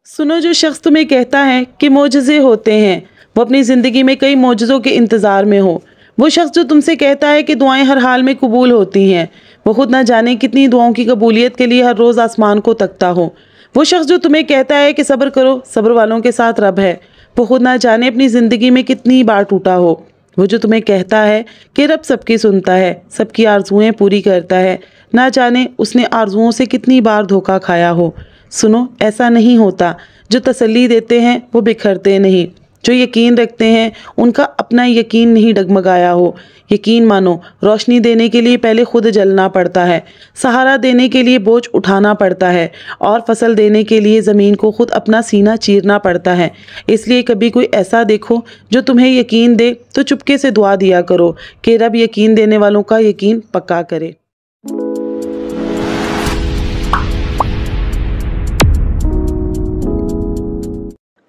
सुनो, जो शख्स तुम्हें कहता है कि मोजज़े होते हैं वो अपनी ज़िंदगी में कई मोजज़ों के इंतज़ार में हो। वो शख्स जो तुमसे कहता है कि दुआएं हर हाल में कबूल होती हैं, वो खुद ना जाने कितनी दुआओं की कबूलियत के लिए हर रोज़ आसमान को तकता हो। वो शख्स जो तुम्हें कहता है कि सब्र करो, सब्र वालों के साथ रब है, वो खुद ना जाने अपनी ज़िंदगी में कितनी बार टूटा हो। वो जो तुम्हें कहता है कि रब सबकी सुनता है, सबकी आरजुएं पूरी करता है, ना जाने उसने आरजुओं से कितनी बार धोखा खाया हो। सुनो, ऐसा नहीं होता। जो तसल्ली देते हैं वो बिखरते नहीं, जो यकीन रखते हैं उनका अपना यकीन नहीं डगमगाया हो। यकीन मानो, रोशनी देने के लिए पहले खुद जलना पड़ता है, सहारा देने के लिए बोझ उठाना पड़ता है, और फसल देने के लिए ज़मीन को खुद अपना सीना चीरना पड़ता है। इसलिए कभी कोई ऐसा देखो जो तुम्हें यकीन दे तो चुपके से दुआ दिया करो कि रब यकीन देने वालों का यकीन पक्का करे।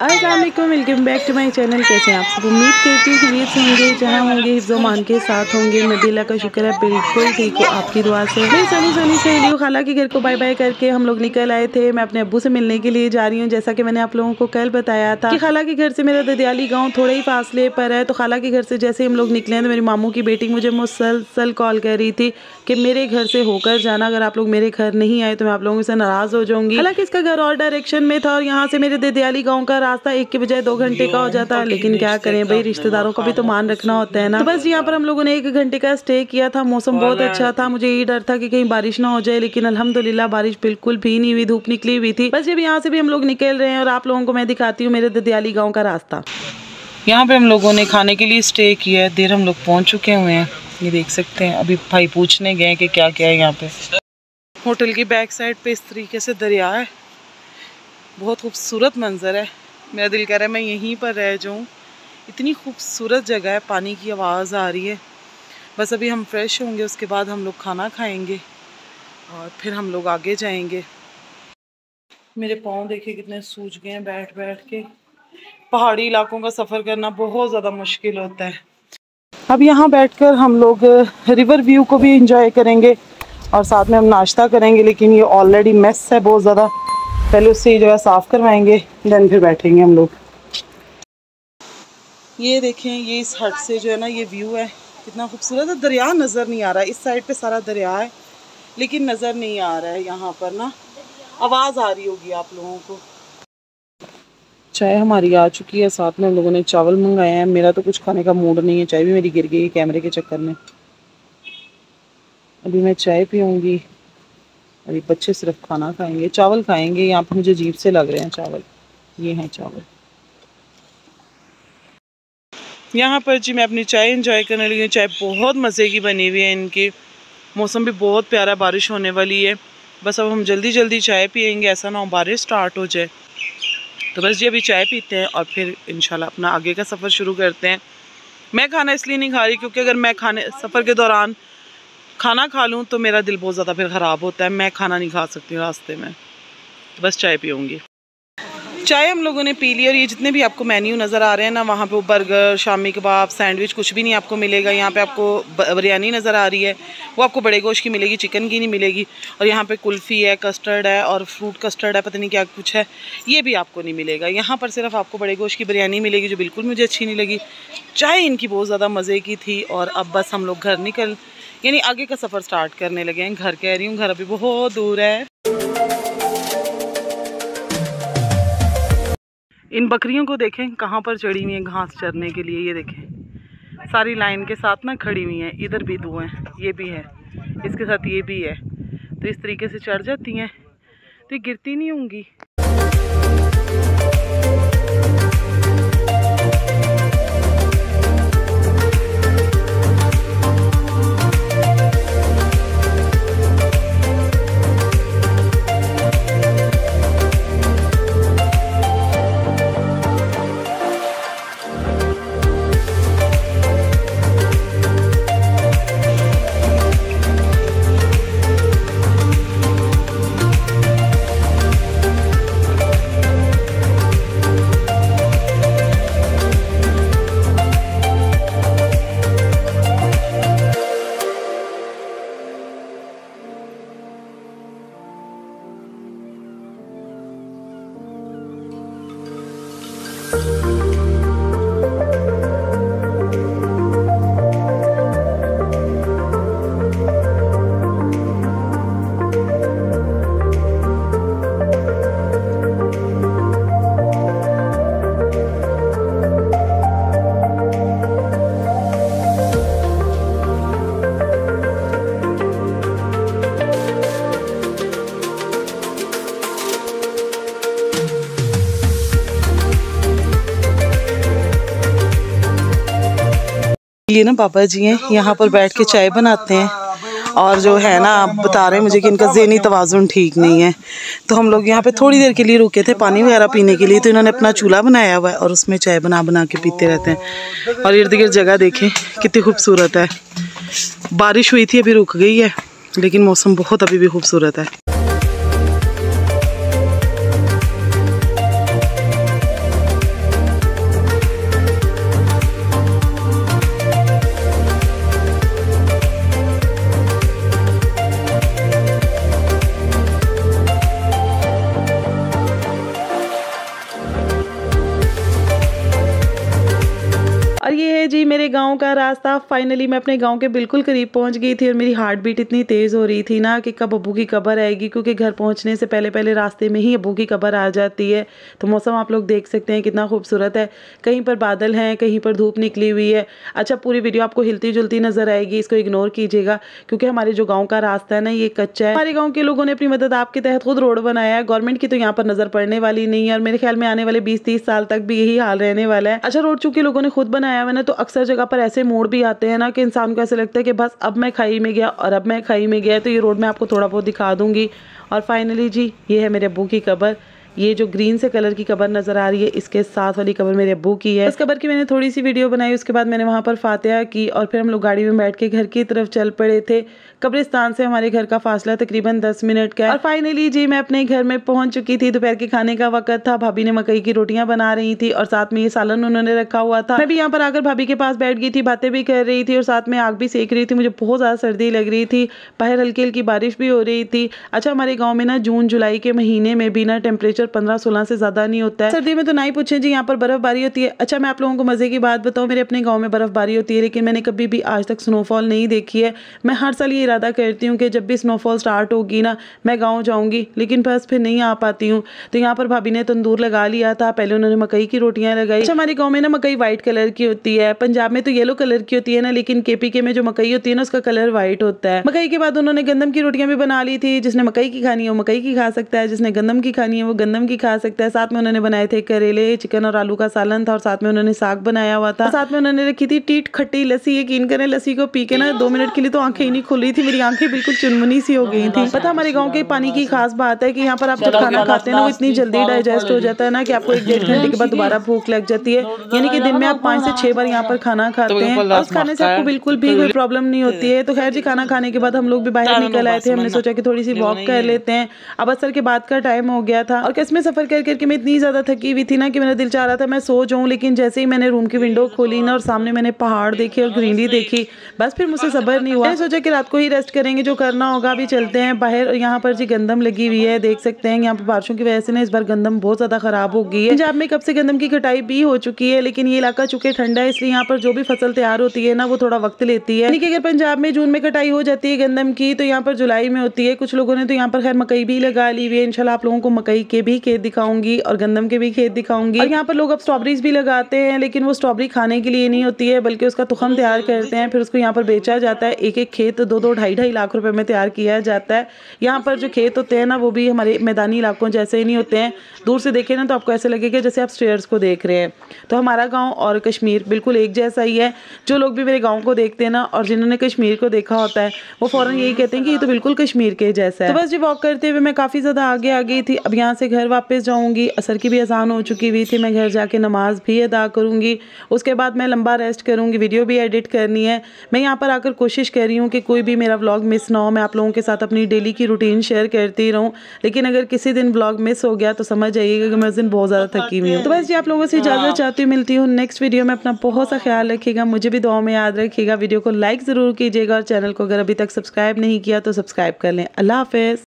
अस्सलाम वालेकुम, welcome back to my channel. कैसे हैं आप सब? उम्मीद करती हूँ खैरियत से होंगे, जहाँ होंगे हिफ्ज़-ओ-मान के साथ होंगे। मैं भी अल्लाह का शुक्र है बिल्कुल ठीक हूँ आपकी दुआ से। मेरी सनी सहेलियों खाला के घर को बाय बाय करके हम लोग निकल आए थे। मैं अपने अब्बू से मिलने के लिए जा रही हूँ। जैसा कि मैंने आप लोगों को कल बताया था कि खाला के घर से मेरा ददियाली गाँव थोड़े ही फासले पर है। तो खाला के घर से जैसे हम लोग निकले तो मेरी मामू की बेटी मुझे मुसलसल कॉल कर रही थी कि मेरे घर से होकर जाना, अगर आप लोग मेरे घर नहीं आए तो मैं आप लोगों से नाराज़ हो जाऊँगी। हालांकि इसका घर और डायरेक्शन में था और यहाँ से मेरे ददियाली गाँव का रास्ता 1 के बजाय 2 घंटे का हो जाता है। लेकिन क्या करें भाई, रिश्तेदारों का भी तो मान रखना होता है ना। तो बस यहाँ पर हम लोगों ने 1 घंटे का स्टे किया था। मौसम बहुत अच्छा था। मुझे ये डर था कि कहीं बारिश ना हो जाए, लेकिन अल्हम्दुलिल्लाह बारिश बिल्कुल भी नहीं हुई, धूप निकली हुई थी। बस जब यहाँ से भी हम लोग निकल रहे हैं और आप लोगों को मैं दिखाती हूँ मेरे ददियाली गाँव का रास्ता। यहाँ पे हम लोगों ने खाने के लिए स्टे किया है। देर हम लोग पहुँच चुके हुए हैं, ये देख सकते हैं। अभी भाई पूछने गए कि क्या क्या है यहाँ पे। होटल की बैक साइड पे इस तरीके से दरिया है, बहुत खूबसूरत मंजर है। मेरा दिल कह रहा है मैं यहीं पर रह जाऊँ, इतनी खूबसूरत जगह है। पानी की आवाज़ आ रही है। बस अभी हम फ्रेश होंगे, उसके बाद हम लोग खाना खाएंगे और फिर हम लोग आगे जाएंगे। मेरे पाँव देखिए कितने सूज गए हैं बैठ बैठ के। पहाड़ी इलाकों का सफ़र करना बहुत ज़्यादा मुश्किल होता है। अब यहाँ बैठकर हम लोग रिवर व्यू को भी इंजॉय करेंगे और साथ में हम नाश्ता करेंगे। लेकिन ये ऑलरेडी मेस है बहुत ज़्यादा, पहले उससे ये जगह साफ़ करवाएंगे, देन फिर बैठेंगे हम लोग। ये देखें, ये इस हट से जो है ना ये व्यू है, कितना खूबसूरत है। दरिया नज़र नहीं आ रहा है, इस साइड पे सारा दरिया है लेकिन नज़र नहीं आ रहा है। यहाँ पर ना आवाज़ आ रही होगी आप लोगों को। चाय हमारी आ चुकी है, साथ में हम लोगों ने चावल मंगाए हैं। मेरा तो कुछ खाने का मूड नहीं है, चाय भी मेरी गिर गई कैमरे के चक्कर में। अभी मैं चाय पीऊँगी और ये बच्चे सिर्फ खाना खाएंगे, चावल खाएंगे। यहाँ पर मुझे अजीब से लग रहे हैं चावल, ये हैं चावल। यहाँ पर जी मैं अपनी चाय इंजॉय करने लगी हूँ। चाय बहुत मज़े की बनी हुई है इनकी। मौसम भी बहुत प्यारा, बारिश होने वाली है। बस अब हम जल्दी जल्दी चाय पियेंगे, ऐसा ना हो बारिश स्टार्ट हो जाए। तो बस जी अभी चाय पीते हैं और फिर इंशाल्लाह अपना आगे का सफ़र शुरू करते हैं। मैं खाना इसलिए नहीं खा रही क्योंकि अगर मैं सफ़र के दौरान खाना खा लूँ तो मेरा दिल बहुत ज़्यादा फिर ख़राब होता है। मैं खाना नहीं खा सकती रास्ते में, तो बस चाय पीऊँगी। चाय हम लोगों ने पी ली और ये जितने भी आपको मेन्यू नज़र आ रहे हैं ना, वहाँ पे वो बर्गर, शामी कबाब, सैंडविच कुछ भी नहीं आपको मिलेगा। यहाँ पे आपको बिरयानी नज़र आ रही है, वो आपको बड़े गोश्त की मिलेगी, चिकन की नहीं मिलेगी। और यहाँ पे कुल्फ़ी है, कस्टर्ड है और फ्रूट कस्टर्ड है, पता नहीं क्या कुछ है, ये भी आपको नहीं मिलेगा। यहाँ पर सिर्फ आपको बड़े गोश्त की बिरयानी मिलेगी, जो बिल्कुल मुझे अच्छी नहीं लगी। चाय इनकी बहुत ज़्यादा मज़े की थी। और अब बस हम लोग घर यानी आगे का सफ़र स्टार्ट करने लगे हैं। घर कह रही हूँ, घर अभी बहुत दूर है। इन बकरियों को देखें कहाँ पर चढ़ी हुई हैं घास चरने के लिए। ये देखें सारी लाइन के साथ ना खड़ी हुई हैं। इधर भी 2 हैं, ये भी है, इसके साथ ये भी है। तो इस तरीके से चढ़ जाती हैं तो ये गिरती नहीं होंगी। ये ना पापा जी हैं, यहाँ पर बैठ के चाय बनाते हैं और जो है ना आप बता रहे हैं मुझे कि इनका ज़हनी तवाज़ुन ठीक नहीं है। तो हम लोग यहाँ पे थोड़ी देर के लिए रुके थे पानी वगैरह पीने के लिए, तो इन्होंने अपना चूल्हा बनाया हुआ है और उसमें चाय बना बना के पीते रहते हैं। और इर्द गिर्द जगह देखें कितनी खूबसूरत है। बारिश हुई थी, अभी रुक गई है, लेकिन मौसम बहुत अभी भी खूबसूरत है। और ये है जी मेरे गांव का रास्ता। फाइनली मैं अपने गांव के बिल्कुल करीब पहुंच गई थी और मेरी हार्ट बीट इतनी तेज़ हो रही थी ना कि कब अब्बू की कब्र आएगी, क्योंकि घर पहुंचने से पहले पहले रास्ते में ही अब्बू की कब्र आ जाती है। तो मौसम आप लोग देख सकते हैं कितना खूबसूरत है, कहीं पर बादल हैं, कहीं पर धूप निकली हुई है। अच्छा, पूरी वीडियो आपको हिलती जुलती नज़र आएगी, इसको इग्नोर कीजिएगा क्योंकि हमारे जो गाँव का रास्ता है ना ये कच्चा है। हमारे गाँव के लोगों ने अपनी मदद आपके तहत खुद रोड बनाया है, गवर्नमेंट की तो यहाँ पर नज़र पड़ने वाली नहीं है और मेरे ख्याल में आने वाले 20-30 साल तक भी यही हाल रहने वाला है। अच्छा, रोड चूंकि लोगों ने खुद बनाया हुआ है ना, तो अक्सर जगह पर ऐसे मोड़ भी आते हैं ना कि इंसान को ऐसा लगता है कि बस अब मैं खाई में गया और अब मैं खाई में गया। तो ये रोड मैं आपको थोड़ा बहुत दिखा दूंगी। और फाइनली जी ये है मेरे अब्बू की कब्र। ये जो ग्रीन से कलर की कब्र नज़र आ रही है, इसके साथ वाली कब्र मेरे अब्बू की है। उस कब्र की मैंने थोड़ी सी वीडियो बनाई, उसके बाद मैंने वहाँ पर फातिहा की और फिर हम लोग गाड़ी में बैठ के घर की तरफ चल पड़े थे। कब्रिस्तान से हमारे घर का फासला तकरीबन 10 मिनट का है। और फाइनली जी मैं अपने घर में पहुंच चुकी थी। दोपहर के खाने का वक्त था, भाभी ने मकई की रोटियां बना रही थी और साथ में ये सालन उन्होंने रखा हुआ था। मैं भी यहाँ पर आकर भाभी के पास बैठ गई थी, बातें भी कर रही थी और साथ में आग भी सेक रही थी। मुझे बहुत ज़्यादा सर्दी लग रही थी, बाहर हल्की हल्की बारिश भी हो रही थी। अच्छा, हमारे गाँव में ना जून जुलाई के महीने में भी ना टेम्परेचर 15-16 से ज़्यादा नहीं होता है। सर्दी में तो ना ही पूछें जी, यहाँ पर बर्फबारी होती है। अच्छा, मैं आप लोगों को मजे की बात बताऊँ, मेरे अपने गाँव में बर्फबारी होती है, लेकिन मैंने कभी भी आज तक स्नोफॉल नहीं देखी है। मैं हर साल ये इरादा करती हूँ कि जब भी स्नोफॉल स्टार्ट होगी ना मैं गाँव जाऊँगी, लेकिन बस फिर नहीं आ पाती हूँ। तो यहाँ पर भाभी ने तंदूर लगा लिया था, पहले उन्होंने मकई की रोटियाँ लगाई। अच्छा, हमारे गाँव में ना मकई व्हाइट कलर की होती है, पंजाब में तो येलो कलर की होती है ना, लेकिन KPK में जो मकई होती है ना उसका कलर व्हाइट होता है। मकई के बाद उन्होंने गंदम की रोटियाँ भी बना ली थी। जिसने मकई की खानी है वो मकई की खा सकता है, जिसने गंदम की खानी है वो गंदम की खा सकता है। साथ में उन्होंने बनाए थे करेले, चिकन और आलू का सालन था और साथ में उन्होंने साग बनाया हुआ था। साथ में उन्होंने रखी थी टीट खट्टी लस्सी। यकीन करें लस्सी को पी के ना 2 मिनट के लिए तो आंखें ही नहीं खुल रही थी, मेरी आंखें बिल्कुल चुनमुनी सी हो गई थी। पता हमारे गाँव के पानी की खास बात है कि यहाँ पर आप जब खाना खाते हैं ना वो इतनी जल्दी डाइजेस्ट हो जाता है ना कि आपको 1-1.5 घंटे के बाद दोबारा भूख लग जाती है। यानी कि दिन में आप 5 से 6 बार यहाँ पर खाना खाते हैं और उस खाने से आपको बिल्कुल भी कोई प्रॉब्लम नहीं होती है। तो खैर जी, खाना खाने के बाद हम लोग भी बाहर निकल आए थे। हमने सोचा कि थोड़ी सी वॉक कर लेते हैं। अब असर के बाद का टाइम हो गया था और किस में सफर कर करके मैं इतनी ज्यादा थकी हुई थी ना कि मेरा दिल चाह रहा था मैं सो जाऊं, लेकिन जैसे ही मैंने रूम की विंडो खोली ना और सामने मैंने पहाड़ देखे और ग्रीनरी देखी, बस फिर मुझसे सब्र नहीं हुआ। मैंने सोचा कि रात को ही रेस्ट करेंगे, जो करना होगा। अभी चलते हैं बाहर। यहाँ पर जी गंदम लगी हुई है, देख सकते हैं। यहाँ पर बारिशों की वजह से ना इस बार गंदम बहुत ज्यादा खराब हो गई है। पंजाब में कब से गंदम की कटाई भी हो चुकी है, लेकिन ये इलाका चूंकि ठंडा है इसलिए यहाँ पर जो भी फसल तैयार होती है ना वो थोड़ा वक्त लेती है। यानी कि अगर पंजाब में जून में कटाई हो जाती है गंदम की तो यहाँ पर जुलाई में होती है। कुछ लोगों ने तो यहाँ पर खैर मकई भी लगा ली हुई है। इंशाल्लाह आप लोगों को मकई के भी खेत दिखाऊंगी और गंदम के भी खेत दिखाऊंगी। और यहाँ पर लोग अब स्ट्रॉबेरीज भी लगाते हैं, लेकिन वो स्ट्रॉबेरी खाने के लिए नहीं होती है बल्कि उसका तुखम तैयार करते हैं, फिर उसको यहाँ पर बेचा जाता है। एक एक खेत 2-2, 2.5 लाख रुपए में तैयार किया जाता है। यहाँ पर जो खेत होते हैं ना वो भी हमारे मैदानी इलाकों जैसे ही नहीं होते हैं। दूर से देखें ना तो आपको ऐसे लगेगा जैसे आप स्टेयर्स को देख रहे हैं। तो हमारा गाँव और कश्मीर बिल्कुल एक जैसा ही है। जो लोग भी मेरे गाँव को देखते हैं ना और जिन्होंने कश्मीर को देखा होता है वो फौरन यही कहते हैं कि ये तो बिल्कुल कश्मीर के जैसा है। तो बस जी वॉक करते हुए मैं काफ़ी ज़्यादा आगे आ गई थी। अब यहाँ से घर वापस जाऊँगी। असर की भी अजान हो चुकी हुई थी। मैं घर जाके नमाज भी अदा करूँगी। उसके बाद मैं लंबा रेस्ट करूँगी, वीडियो भी एडिट करनी है। मैं यहाँ पर आकर कोशिश कर रही हूँ कि कोई भी मेरा व्लॉग मिस ना हो। मैं आप लोगों के साथ अपनी डेली की रूटीन शेयर करती रहूँ, लेकिन अगर किसी दिन व्लॉग मिस हो गया तो समझ जाइएगा कि मैं उस दिन बहुत ज़्यादा थकी हुई हूँ। तो बस जी आप लोगों से इजाज़त चाहती हूँ, मिलती हूँ नेक्स्ट वीडियो में। अपना बहुत सा ख्याल रखिएगा, मुझे भी दुआ में याद रखिएगा। वीडियो को लाइक ज़रूर कीजिएगा और चैनल को अगर अभी तक सब्सक्राइब नहीं किया तो सब्सक्राइब कर लें। अल्लाह हाफ़िज़।